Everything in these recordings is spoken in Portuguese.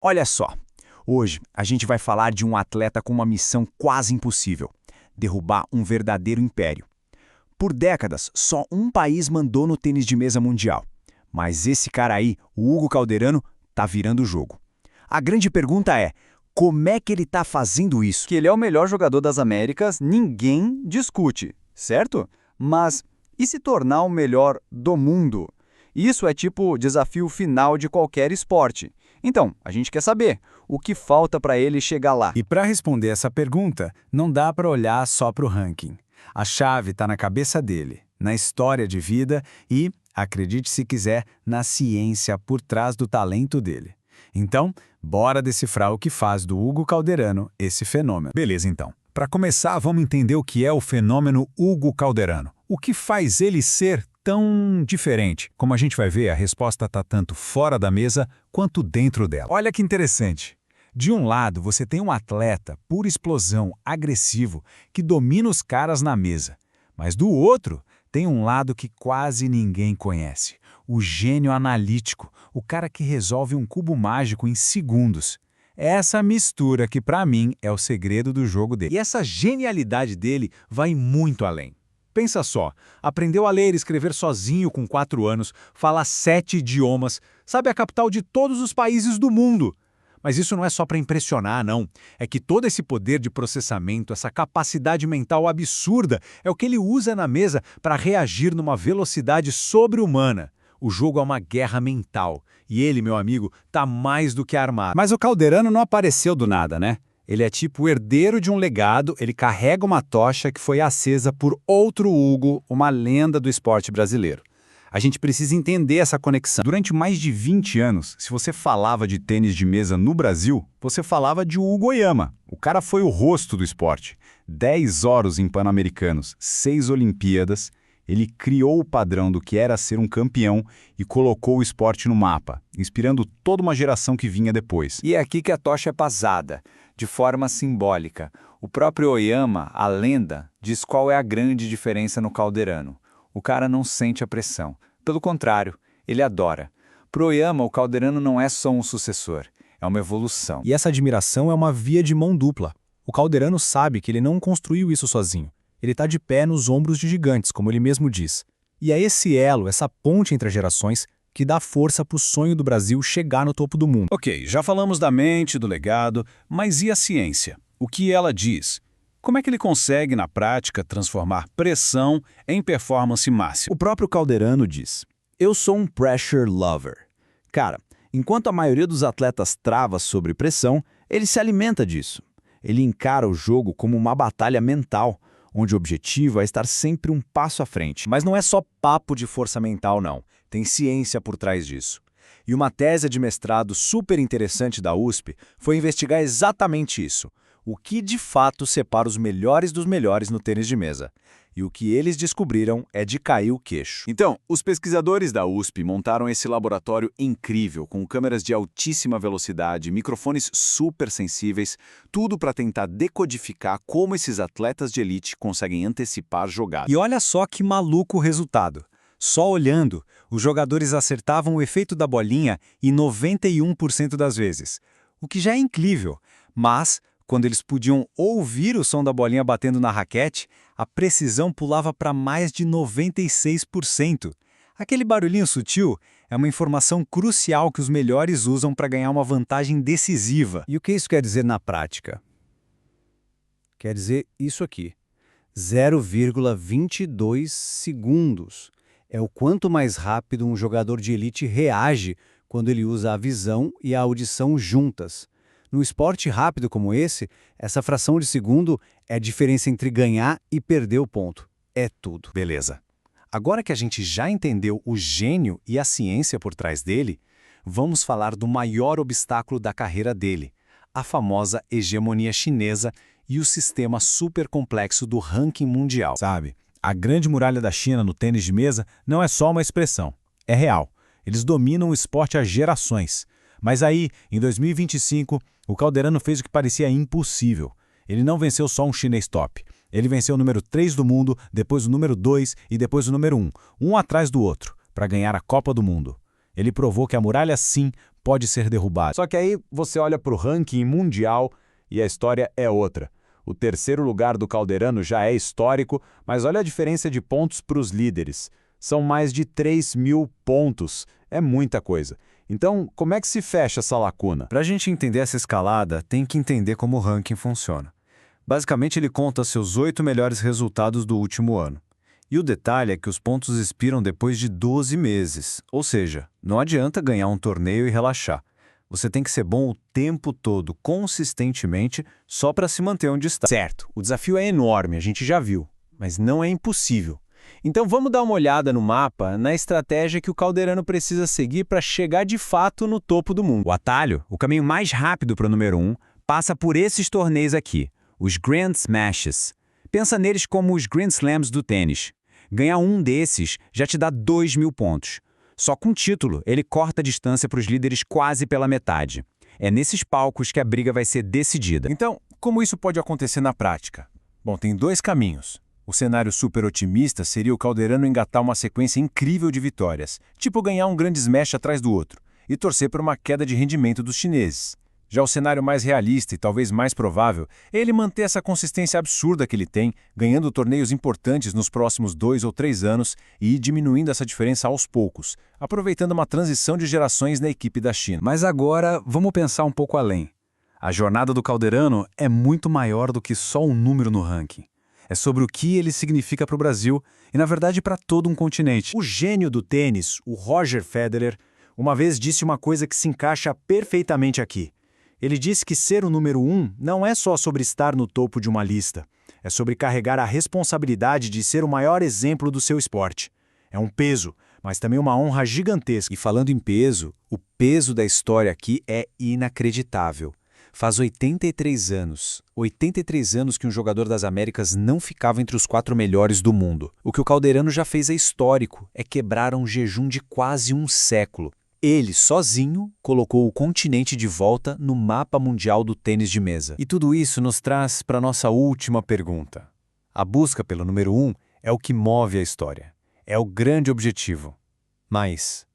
Olha só, hoje a gente vai falar de um atleta com uma missão quase impossível: derrubar um verdadeiro império. Por décadas, só um país mandou no tênis de mesa mundial. Mas esse cara aí, o Hugo Calderano, tá virando o jogo. A grande pergunta é: como é que ele tá fazendo isso? Que ele é o melhor jogador das Américas, ninguém discute, certo? Mas e se tornar o melhor do mundo? Isso é tipo o desafio final de qualquer esporte. Então, a gente quer saber o que falta para ele chegar lá. E para responder essa pergunta, não dá para olhar só para o ranking. A chave está na cabeça dele, na história de vida e, acredite se quiser, na ciência por trás do talento dele. Então, bora decifrar o que faz do Hugo Calderano esse fenômeno. Beleza, então. Para começar, vamos entender o que é o fenômeno Hugo Calderano. O que faz ele ser tão diferente? Como a gente vai ver, a resposta está tanto fora da mesa quanto dentro dela. Olha que interessante. De um lado, você tem um atleta pura explosão, agressivo, que domina os caras na mesa. Mas do outro, tem um lado que quase ninguém conhece: o gênio analítico, o cara que resolve um cubo mágico em segundos. Essa mistura que, para mim, é o segredo do jogo dele. E essa genialidade dele vai muito além. Pensa só, aprendeu a ler e escrever sozinho com 4 anos, fala 7 idiomas, sabe a capital de todos os países do mundo. Mas isso não é só para impressionar, não. É que todo esse poder de processamento, essa capacidade mental absurda, é o que ele usa na mesa para reagir numa velocidade sobre-humana. O jogo é uma guerra mental. E ele, meu amigo, tá mais do que armado. Mas o Calderano não apareceu do nada, né? Ele é tipo o herdeiro de um legado, ele carrega uma tocha que foi acesa por outro Hugo, uma lenda do esporte brasileiro. A gente precisa entender essa conexão. Durante mais de 20 anos, se você falava de tênis de mesa no Brasil, você falava de Hugo Oyama. O cara foi o rosto do esporte. 10 ouros em Pan-Americanos, 6 Olimpíadas. Ele criou o padrão do que era ser um campeão e colocou o esporte no mapa, inspirando toda uma geração que vinha depois. E é aqui que a tocha é passada, de forma simbólica. O próprio Oyama, a lenda, diz qual é a grande diferença no Calderano. O cara não sente a pressão. Pelo contrário, ele adora. Pro Oyama, o Calderano não é só um sucessor, é uma evolução. E essa admiração é uma via de mão dupla. O Calderano sabe que ele não construiu isso sozinho. Ele está de pé nos ombros de gigantes, como ele mesmo diz. E é esse elo, essa ponte entre as gerações, que dá força para o sonho do Brasil chegar no topo do mundo. Ok, já falamos da mente, do legado, mas e a ciência? O que ela diz? Como é que ele consegue, na prática, transformar pressão em performance máxima? O próprio Calderano diz: "Eu sou um pressure lover." Cara, enquanto a maioria dos atletas trava sobre pressão, ele se alimenta disso. Ele encara o jogo como uma batalha mental, onde o objetivo é estar sempre um passo à frente. Mas não é só papo de força mental, não. Tem ciência por trás disso. E uma tese de mestrado super interessante da USP foi investigar exatamente isso: o que de fato separa os melhores dos melhores no tênis de mesa. E o que eles descobriram é de cair o queixo. Então, os pesquisadores da USP montaram esse laboratório incrível, com câmeras de altíssima velocidade, microfones super sensíveis, tudo para tentar decodificar como esses atletas de elite conseguem antecipar jogadas. E olha só que maluco o resultado. Só olhando, os jogadores acertavam o efeito da bolinha em 91% das vezes. O que já é incrível, mas quando eles podiam ouvir o som da bolinha batendo na raquete, a precisão pulava para mais de 96%. Aquele barulhinho sutil é uma informação crucial que os melhores usam para ganhar uma vantagem decisiva. E o que isso quer dizer na prática? Quer dizer isso aqui: 0,22 segundos. É o quanto mais rápido um jogador de elite reage quando ele usa a visão e a audição juntas. No esporte rápido como esse, essa fração de segundo é a diferença entre ganhar e perder o ponto. É tudo. Beleza. Agora que a gente já entendeu o gênio e a ciência por trás dele, vamos falar do maior obstáculo da carreira dele: a famosa hegemonia chinesa e o sistema super complexo do ranking mundial. Sabe, a grande muralha da China no tênis de mesa não é só uma expressão, é real. Eles dominam o esporte há gerações. Mas aí, em 2025, o Calderano fez o que parecia impossível. Ele não venceu só um chinês top. Ele venceu o número 3 do mundo, depois o número 2 e depois o número 1, um atrás do outro, para ganhar a Copa do Mundo. Ele provou que a muralha, sim, pode ser derrubado. Só que aí você olha para o ranking mundial e a história é outra. O terceiro lugar do Calderano já é histórico, mas olha a diferença de pontos para os líderes. São mais de 3.000 pontos. É muita coisa. Então, como é que se fecha essa lacuna? Para a gente entender essa escalada, tem que entender como o ranking funciona. Basicamente, ele conta seus 8 melhores resultados do último ano. E o detalhe é que os pontos expiram depois de 12 meses. Ou seja, não adianta ganhar um torneio e relaxar. Você tem que ser bom o tempo todo, consistentemente, só para se manter onde está. Certo, o desafio é enorme, a gente já viu, mas não é impossível. Então vamos dar uma olhada no mapa, na estratégia que o Calderano precisa seguir para chegar de fato no topo do mundo. O atalho, o caminho mais rápido para o número 1, passa por esses torneios aqui, os Grand Smashes. Pensa neles como os Grand Slams do tênis. Ganhar um desses já te dá 2.000 pontos. Só com o título, ele corta a distância para os líderes quase pela metade. É nesses palcos que a briga vai ser decidida. Então, como isso pode acontecer na prática? Bom, tem dois caminhos. O cenário super otimista seria o Calderano engatar uma sequência incrível de vitórias, tipo ganhar um grande smash atrás do outro, e torcer por uma queda de rendimento dos chineses. Já o cenário mais realista e talvez mais provável é ele manter essa consistência absurda que ele tem, ganhando torneios importantes nos próximos 2 ou 3 anos e ir diminuindo essa diferença aos poucos, aproveitando uma transição de gerações na equipe da China. Mas agora, vamos pensar um pouco além. A jornada do Calderano é muito maior do que só um número no ranking. É sobre o que ele significa para o Brasil e, na verdade, para todo um continente. O gênio do tênis, o Roger Federer, uma vez disse uma coisa que se encaixa perfeitamente aqui. Ele disse que ser o número 1 não é só sobre estar no topo de uma lista. É sobre carregar a responsabilidade de ser o maior exemplo do seu esporte. É um peso, mas também uma honra gigantesca. E falando em peso, o peso da história aqui é inacreditável. Faz 83 anos que um jogador das Américas não ficava entre os 4 melhores do mundo. O que o Calderano já fez é histórico, é quebrar um jejum de quase um século. Ele, sozinho, colocou o continente de volta no mapa mundial do tênis de mesa. E tudo isso nos traz para a nossa última pergunta. A busca pelo número 1 é o que move a história. É o grande objetivo. Mas,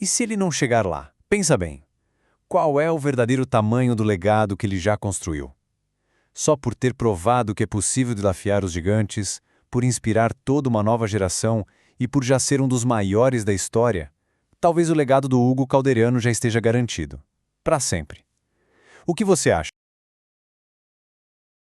e se ele não chegar lá? Pensa bem. Qual é o verdadeiro tamanho do legado que ele já construiu? Só por ter provado que é possível desafiar os gigantes, por inspirar toda uma nova geração e por já ser um dos maiores da história, talvez o legado do Hugo Calderano já esteja garantido. Para sempre. O que você acha?